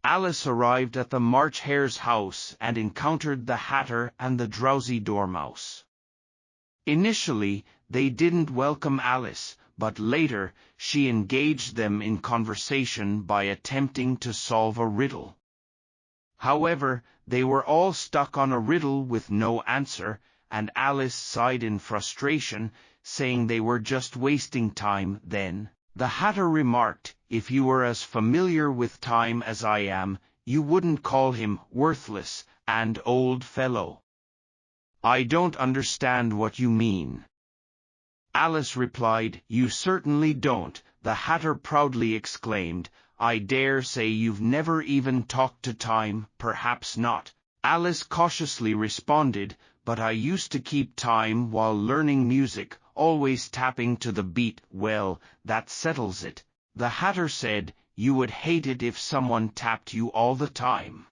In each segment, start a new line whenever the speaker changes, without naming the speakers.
Alice arrived at the March Hare's house and encountered the Hatter and the drowsy Dormouse. Initially, they didn't welcome Alice, but later, she engaged them in conversation by attempting to solve a riddle. However, they were all stuck on a riddle with no answer, and Alice sighed in frustration, saying they were just wasting time. Then the Hatter remarked, "If you were as familiar with time as I am, you wouldn't call him worthless and old fellow." "I don't understand what you mean." Alice replied. "You certainly don't," the Hatter proudly exclaimed. "I dare say you've never even talked to time." "Perhaps not," Alice cautiously responded, "but I used to keep time while learning music, always tapping to the beat." "Well, that settles it," the Hatter said. "You would hate it if someone tapped you all the time.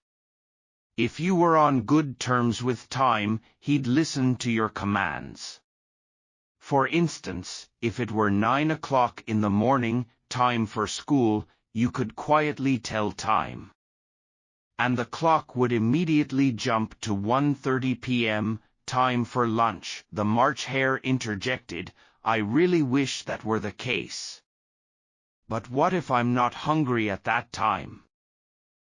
If you were on good terms with time, he'd listen to your commands. For instance, if it were 9 o'clock in the morning, time for school, you could quietly tell time, and the clock would immediately jump to 1:30 p.m., time for lunch." The March Hare interjected, "I really wish that were the case. But what if I'm not hungry at that time?"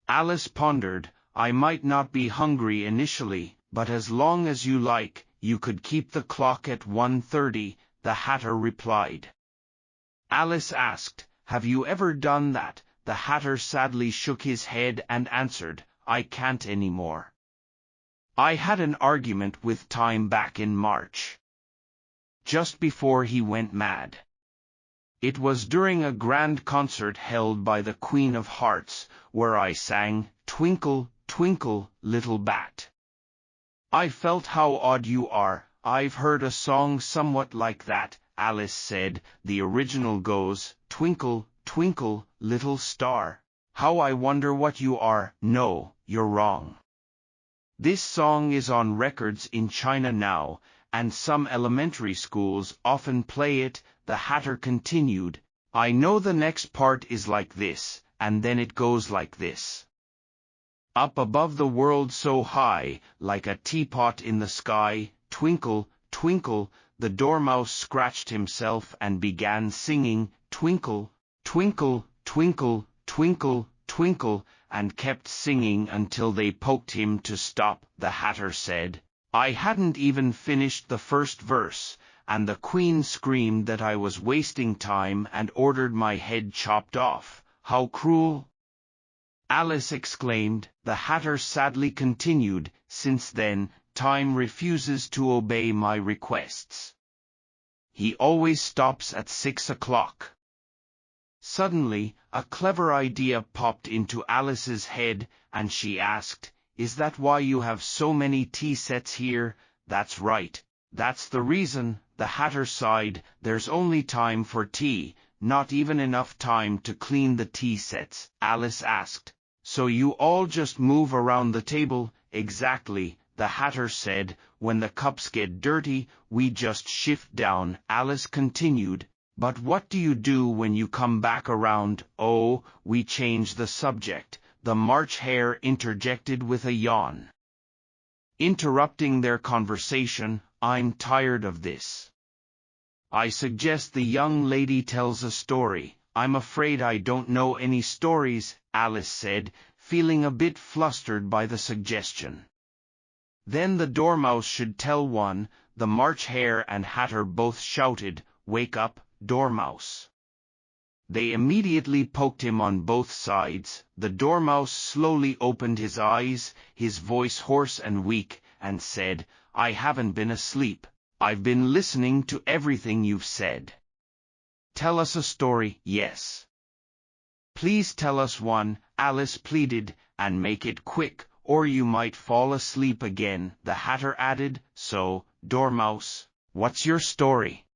Alice pondered. "I might not be hungry initially, but as long as you like, you could keep the clock at 1:30, the Hatter replied. Alice asked, "Have you ever done that?" The Hatter sadly shook his head and answered, "I can't anymore. I had an argument with time back in March, just before he went mad. It was during a grand concert held by the Queen of Hearts, where I sang, 'Twinkle, Twinkle, Little Bat.' I felt how odd you are. I've heard a song somewhat like that," Alice said. "The original goes, 'Twinkle, twinkle, little star. How I wonder what you are.'" "No, you're wrong. This song is on records in China now, and some elementary schools often play it," the Hatter continued. "I know the next part is like this, and then it goes like this. Up above the world so high, like a teapot in the sky, twinkle, twinkle." The Dormouse scratched himself and began singing, "Twinkle, twinkle, twinkle, twinkle, twinkle," and kept singing until they poked him to stop. The Hatter said, "I hadn't even finished the first verse, and the Queen screamed that I was wasting time and ordered my head chopped off. How cruel!" Alice exclaimed. The Hatter sadly continued, "Since then, time refuses to obey my requests. He always stops at 6 o'clock. Suddenly, a clever idea popped into Alice's head, and she asked, "Is that why you have so many tea sets here?" "That's right. That's the reason," the Hatter sighed. "There's only time for tea, not even enough time to clean the tea sets." Alice asked, "So you all just move around the table?" "Exactly," the Hatter said. "When the cups get dirty, we just shift down." Alice continued, "But what do you do when you come back around?" "Oh, we change the subject," the March Hare interjected with a yawn, interrupting their conversation. "I'm tired of this. I suggest the young lady tells a story." "I'm afraid I don't know any stories," Alice said, feeling a bit flustered by the suggestion. "Then the Dormouse should tell one," the March Hare and Hatter both shouted. "Wake up, Dormouse." They immediately poked him on both sides. The Dormouse slowly opened his eyes, his voice hoarse and weak, and said, "I haven't been asleep. I've been listening to everything you've said. Tell us a story." "Yes. Please tell us one," Alice pleaded, "and make it quick, or you might fall asleep again." The Hatter added, "So, Dormouse, what's your story?"